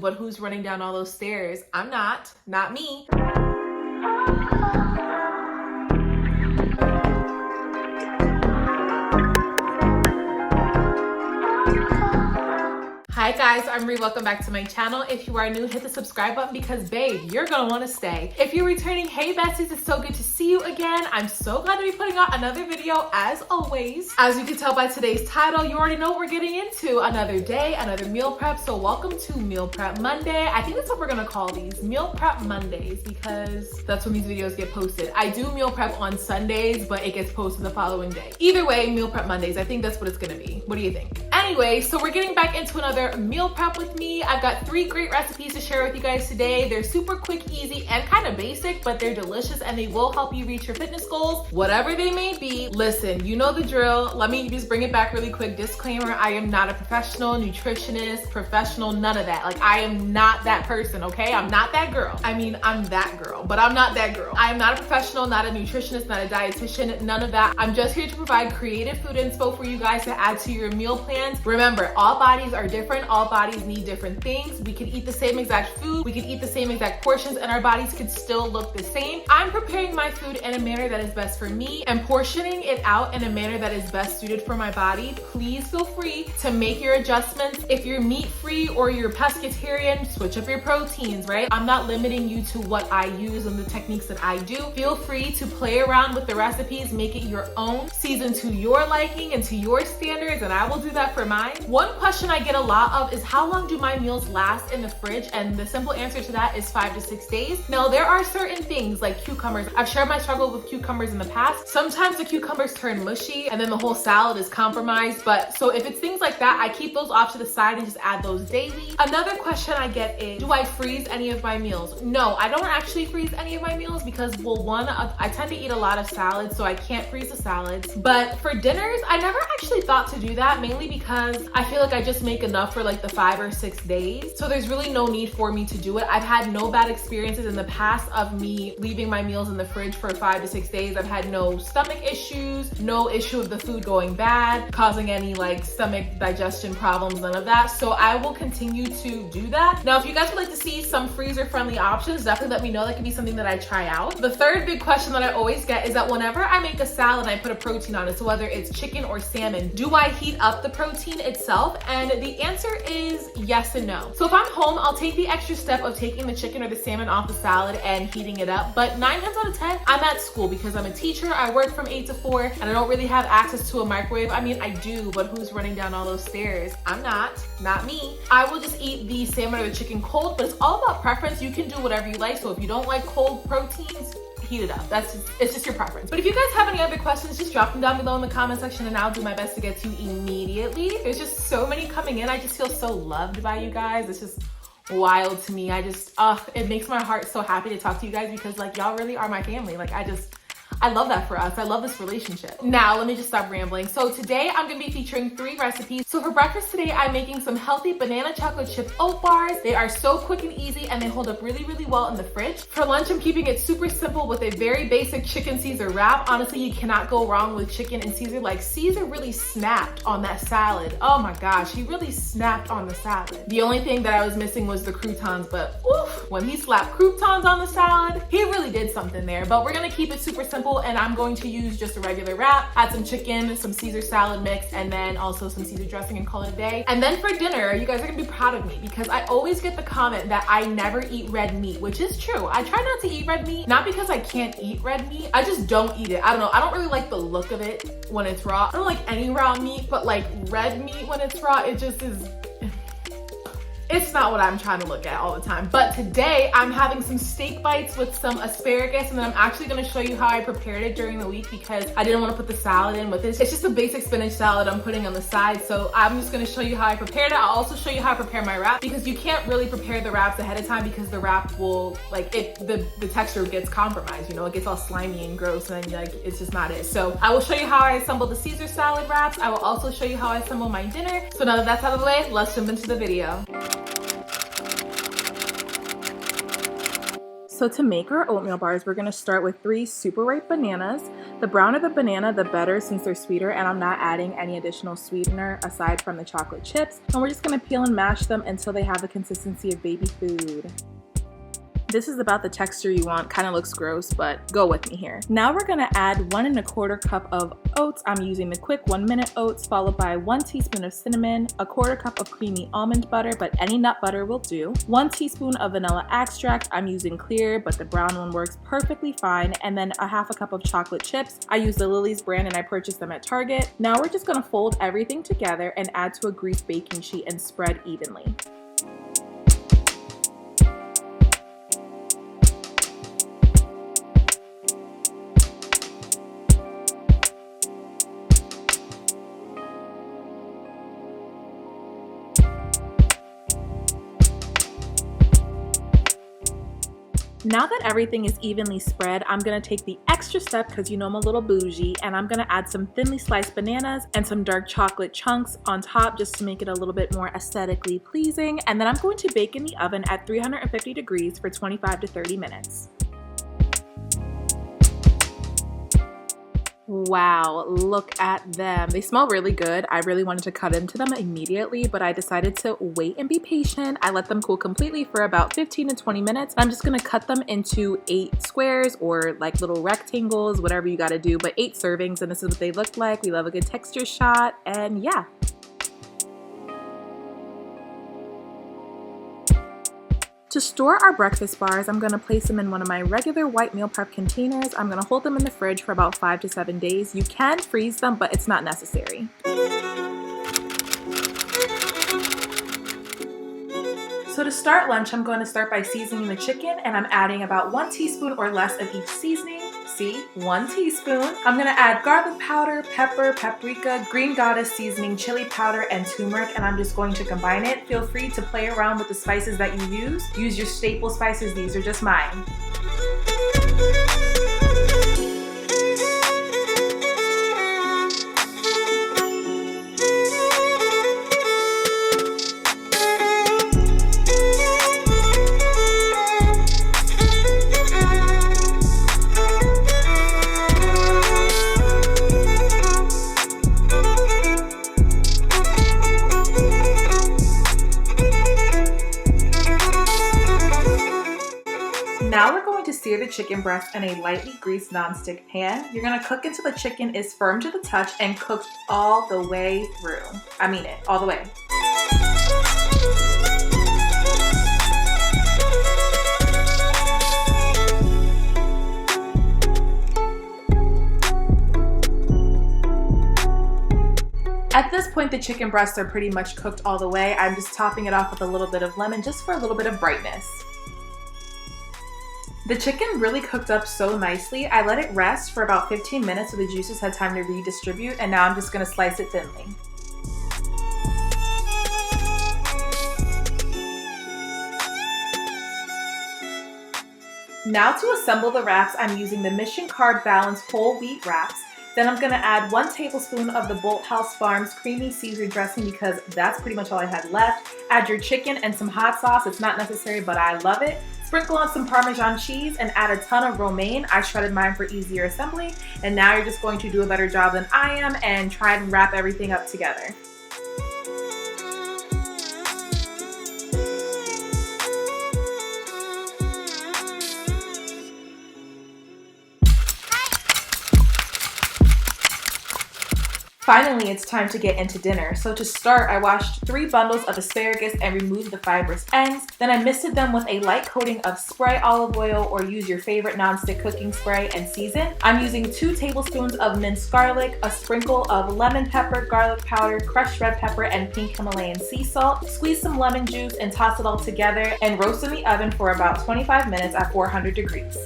But who's running down all those stairs? I'm not me. Hi guys, I'm Ree. Welcome back to my channel. If you are new, hit the subscribe button because babe, you're gonna want to stay. If you're returning, hey besties, it's so good to see you again. I'm so glad to be putting out another video as always. As you can tell by today's title, you already know what we're getting into. Another day, another meal prep. So welcome to Meal Prep Monday. I think that's what we're gonna call these, Meal Prep Mondays, because that's when these videos get posted. I do meal prep on Sundays, but it gets posted the following day. Either way, Meal Prep Mondays. I think that's what it's gonna be. What do you think? Anyway, so we're getting back into another meal prep with me. I've got 3 great recipes to share with you guys today. They're super quick, easy, and kind of basic, but they're delicious and they will help you reach your fitness goals, whatever they may be. Listen, you know the drill. Let me just bring it back really quick. Disclaimer, I am not a professional nutritionist, none of that. Like, I am not that person, okay? I'm not that girl. I mean, I'm that girl, but I'm not that girl. I am not a professional, not a nutritionist, not a dietitian, none of that. I'm just here to provide creative food inspo for you guys to add to your meal plans. Remember, all bodies are different. All bodies need different things. We could eat the same exact food. We could eat the same exact portions and our bodies could still look the same. I'm preparing my food in a manner that is best for me and portioning it out in a manner that is best suited for my body. Please feel free to make your adjustments. If you're meat-free or you're pescatarian, switch up your proteins, right? I'm not limiting you to what I use and the techniques that I do. Feel free to play around with the recipes, make it your own, season to your liking and to your standards, and I will do that for mine. One question I get a lot of is how long do my meals last in the fridge? And the simple answer to that is 5 to 6 days. Now, there are certain things like cucumbers. I've shared my struggle with cucumbers in the past. Sometimes the cucumbers turn mushy and then the whole salad is compromised. But so if it's things like that, I keep those off to the side and just add those daily. Another question I get is, do I freeze any of my meals? No, I don't actually freeze any of my meals because, well, one, I tend to eat a lot of salads, so I can't freeze the salads. But for dinners, I never actually thought to do that, mainly because I feel like I just make enough for like the 5 or 6 days. So there's really no need for me to do it. I've had no bad experiences in the past of me leaving my meals in the fridge for 5 to 6 days. I've had no stomach issues, no issue of the food going bad, causing any like stomach digestion problems, none of that. So I will continue to do that. Now, if you guys would like to see some freezer friendly options, definitely let me know. That could be something that I try out. The third big question that I always get is that whenever I make a salad and I put a protein on it, so whether it's chicken or salmon, do I heat up the protein itself? And the answer is yes and no. So if I'm home, I'll take the extra step of taking the chicken or the salmon off the salad and heating it up. But 9 times out of 10, I'm at school because I'm a teacher. I work from 8 to 4 and I don't really have access to a microwave. I mean, I do, but who's running down all those stairs? I'm not me. I will just eat the salmon or the chicken cold, but it's all about preference. You can do whatever you like. So if you don't like cold proteins, heat it up. It's just your preference. But if you guys have any other questions, just drop them down below in the comment section and I'll do my best to get to you immediately. There's just so many coming in. I just feel so loved by you guys. It's just wild to me. It makes my heart so happy to talk to you guys because like y'all really are my family. Like I love that for us. I love this relationship. Now, let me just stop rambling. So today I'm gonna be featuring 3 recipes. So for breakfast today, I'm making some healthy banana chocolate chip oat bars. They are so quick and easy and they hold up really, really well in the fridge. For lunch, I'm keeping it super simple with a very basic chicken Caesar wrap. Honestly, you cannot go wrong with chicken and Caesar. Like Caesar really snapped on that salad. Oh my gosh, he really snapped on the salad. The only thing that I was missing was the croutons, but oof, when he slapped croutons on the salad, he really did something there. But we're gonna keep it super simple and I'm going to use just a regular wrap, add some chicken, some Caesar salad mix, and then also some Caesar dressing and call it a day. And then for dinner, you guys are gonna be proud of me because I always get the comment that I never eat red meat, which is true. I try not to eat red meat, not because I can't eat red meat, I just don't eat it. I don't know, I don't really like the look of it when it's raw. I don't like any raw meat, but like red meat when it's raw, it just is, it's not what I'm trying to look at all the time. But today I'm having some steak bites with some asparagus and then I'm actually gonna show you how I prepared it during the week because I didn't wanna put the salad in with this. It's just a basic spinach salad I'm putting on the side. So I'm just gonna show you how I prepared it. I'll also show you how I prepare my wrap because you can't really prepare the wraps ahead of time because the wrap will, like the texture gets compromised, you know, it gets all slimy and gross and then like, it's just not it. So I will show you how I assemble the Caesar salad wraps. I will also show you how I assemble my dinner. So now that that's out of the way, let's jump into the video. So to make our oatmeal bars, we're gonna start with 3 super ripe bananas. The browner the banana, the better since they're sweeter, and I'm not adding any additional sweetener aside from the chocolate chips. And we're just gonna peel and mash them until they have the consistency of baby food. This is about the texture you want. Kind of looks gross, but go with me here. Now we're gonna add 1 1/4 cup of oats. I'm using the quick 1-minute oats, followed by 1 teaspoon of cinnamon, 1/4 cup of creamy almond butter, but any nut butter will do. 1 teaspoon of vanilla extract. I'm using clear, but the brown one works perfectly fine. And then 1/2 cup of chocolate chips. I use the Lily's brand and I purchased them at Target. Now we're just gonna fold everything together and add to a greased baking sheet and spread evenly. Now that everything is evenly spread, I'm gonna take the extra step, because you know I'm a little bougie, and I'm gonna add some thinly sliced bananas and some dark chocolate chunks on top just to make it a little bit more aesthetically pleasing. And then I'm going to bake in the oven at 350 degrees for 25 to 30 minutes. Wow, look at them. They smell really good. I really wanted to cut into them immediately, but I decided to wait and be patient. I let them cool completely for about 15 to 20 minutes. I'm just gonna cut them into 8 squares or like little rectangles, whatever you gotta do, but 8 servings, and this is what they look like. We love a good texture shot, and yeah. To store our breakfast bars, I'm going to place them in one of my regular white meal prep containers. I'm going to hold them in the fridge for about 5 to 7 days. You can freeze them, but it's not necessary. So to start lunch, I'm going to start by seasoning the chicken, and I'm adding about 1 teaspoon or less of each seasoning. See, 1 teaspoon. I'm gonna add garlic powder, pepper, paprika, green goddess seasoning, chili powder, and turmeric, and I'm just going to combine it. Feel free to play around with the spices that you use. Use your staple spices, these are just mine. Now we're going to sear the chicken breast in a lightly greased nonstick pan. You're gonna cook until the chicken is firm to the touch and cooked all the way through. I mean it, all the way. At this point, the chicken breasts are pretty much cooked all the way. I'm just topping it off with a little bit of lemon just for a little bit of brightness. The chicken really cooked up so nicely. I let it rest for about 15 minutes so the juices had time to redistribute, and now I'm just gonna slice it thinly. Now to assemble the wraps, I'm using the Mission Carb Balance whole wheat wraps. Then I'm gonna add 1 tablespoon of the Bolthouse Farms creamy Caesar dressing because that's pretty much all I had left. Add your chicken and some hot sauce. It's not necessary, but I love it. Sprinkle on some Parmesan cheese and add a ton of romaine. I shredded mine for easier assembly. And now you're just going to do a better job than I am and try and wrap everything up together. Finally, it's time to get into dinner. So to start, I washed 3 bundles of asparagus and removed the fibrous ends. Then I misted them with a light coating of spray olive oil, or use your favorite nonstick cooking spray, and season. I'm using 2 tablespoons of minced garlic, a sprinkle of lemon pepper, garlic powder, crushed red pepper, and pink Himalayan sea salt. Squeeze some lemon juice and toss it all together and roast in the oven for about 25 minutes at 400 degrees.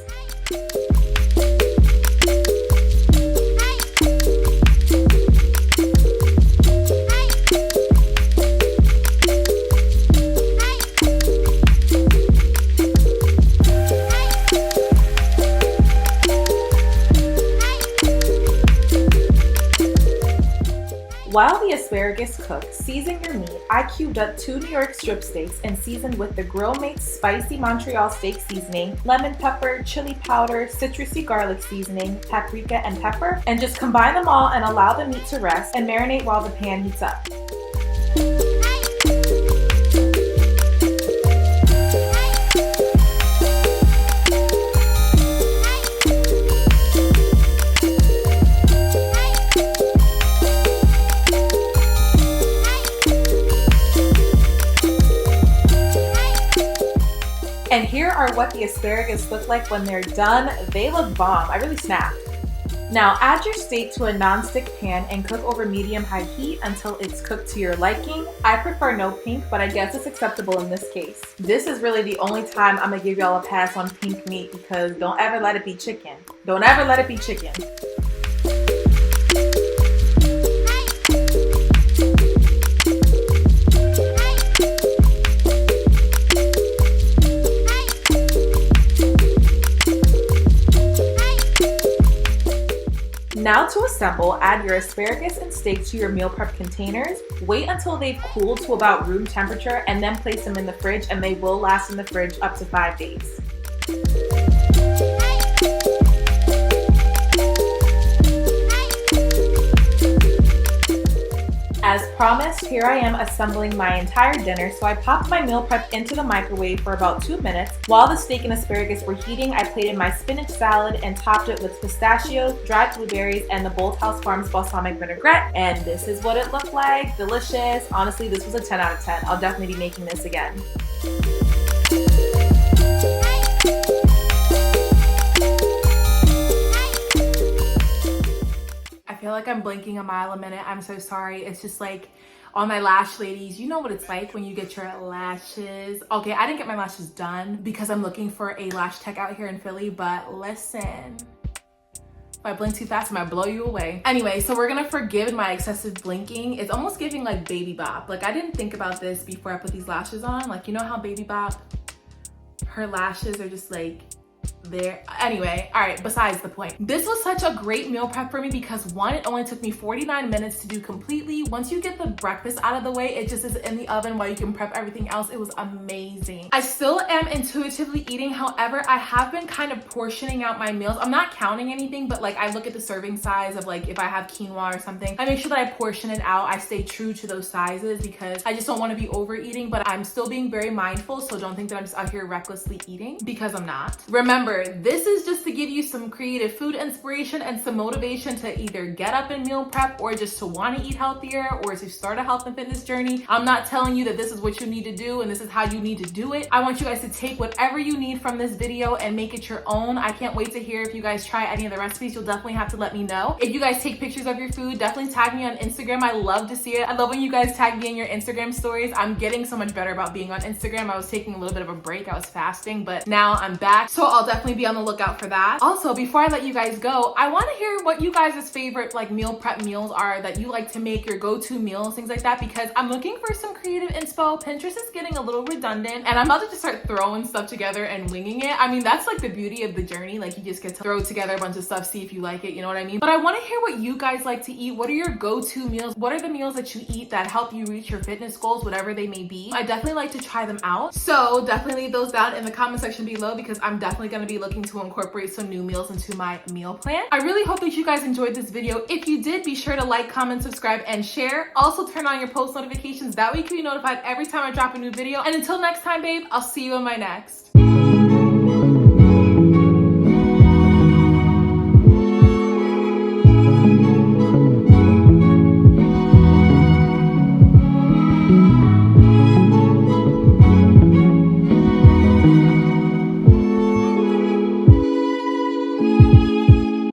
While the asparagus cooked, season your meat. I cubed up 2 New York strip steaks and seasoned with the Grill Mates spicy Montreal steak seasoning, lemon pepper, chili powder, citrusy garlic seasoning, paprika, and pepper, and just combine them all and allow the meat to rest and marinate while the pan heats up. And here are what the asparagus look like when they're done. They look bomb. I really snapped. Now add your steak to a non-stick pan and cook over medium-high heat until it's cooked to your liking. I prefer no pink, but I guess it's acceptable in this case. This is really the only time I'm gonna give y'all a pass on pink meat because don't ever let it be chicken. Don't ever let it be chicken. Now to assemble, add your asparagus and steak to your meal prep containers. Wait until they've cooled to about room temperature and then place them in the fridge, and they will last in the fridge up to 5 days. As promised, here I am assembling my entire dinner, so I popped my meal prep into the microwave for about 2 minutes. While the steak and asparagus were heating, I plated my spinach salad and topped it with pistachios, dried blueberries, and the Bolthouse Farms balsamic vinaigrette. And this is what it looked like. Delicious. Honestly, this was a 10 out of 10. I'll definitely be making this again. I feel like I'm blinking a mile a minute. I'm so sorry. It's just like on my lash ladies, you know what it's like when you get your lashes. Okay, I didn't get my lashes done because I'm looking for a lash tech out here in Philly, but listen, if I blink too fast, I might blow you away. Anyway, so we're gonna forgive my excessive blinking. It's almost giving like Baby Bop. Like I didn't think about this before I put these lashes on. Like, you know how Baby Bop, her lashes are just like there. Anyway, all right, besides the point. This was such a great meal prep for me because one, it only took me 49 minutes to do completely. Once you get the breakfast out of the way, it just is in the oven while you can prep everything else. It was amazing. I still am intuitively eating. However, I have been kind of portioning out my meals. I'm not counting anything, but like I look at the serving size of like if I have quinoa or something, I make sure that I portion it out. I stay true to those sizes because I just don't want to be overeating, but I'm still being very mindful. So don't think that I'm just out here recklessly eating because I'm not. Remember, this is just to give you some creative food inspiration and some motivation to either get up and meal prep or just to want to eat healthier or to start a health and fitness journey. I'm not telling you that this is what you need to do and this is how you need to do it. I want you guys to take whatever you need from this video and make it your own. I can't wait to hear if you guys try any of the recipes. You'll definitely have to let me know. If you guys take pictures of your food, definitely tag me on Instagram. I love to see it. I love when you guys tag me in your Instagram stories. I'm getting so much better about being on Instagram. I was taking a little bit of a break. I was fasting, but now I'm back. So I'll definitely be on the lookout for that. Also, before I let you guys go, I want to hear what you guys' favorite like meal prep meals are that you like to make, your go-to meals, things like that, because I'm looking for some creative inspo. Pinterest is getting a little redundant and I'm about to just start throwing stuff together and winging it. I mean, that's like the beauty of the journey. Like you just get to throw together a bunch of stuff, see if you like it, you know what I mean? But I want to hear what you guys like to eat. What are your go-to meals? What are the meals that you eat that help you reach your fitness goals, whatever they may be? I definitely like to try them out. So definitely leave those down in the comment section below because I'm definitely going to be looking to incorporate some new meals into my meal plan. I really hope that you guys enjoyed this video. If you did, be sure to like, comment, subscribe, and share. Also turn on your post notifications. That way you can be notified every time I drop a new video. And until next time, babe, I'll see you in my next.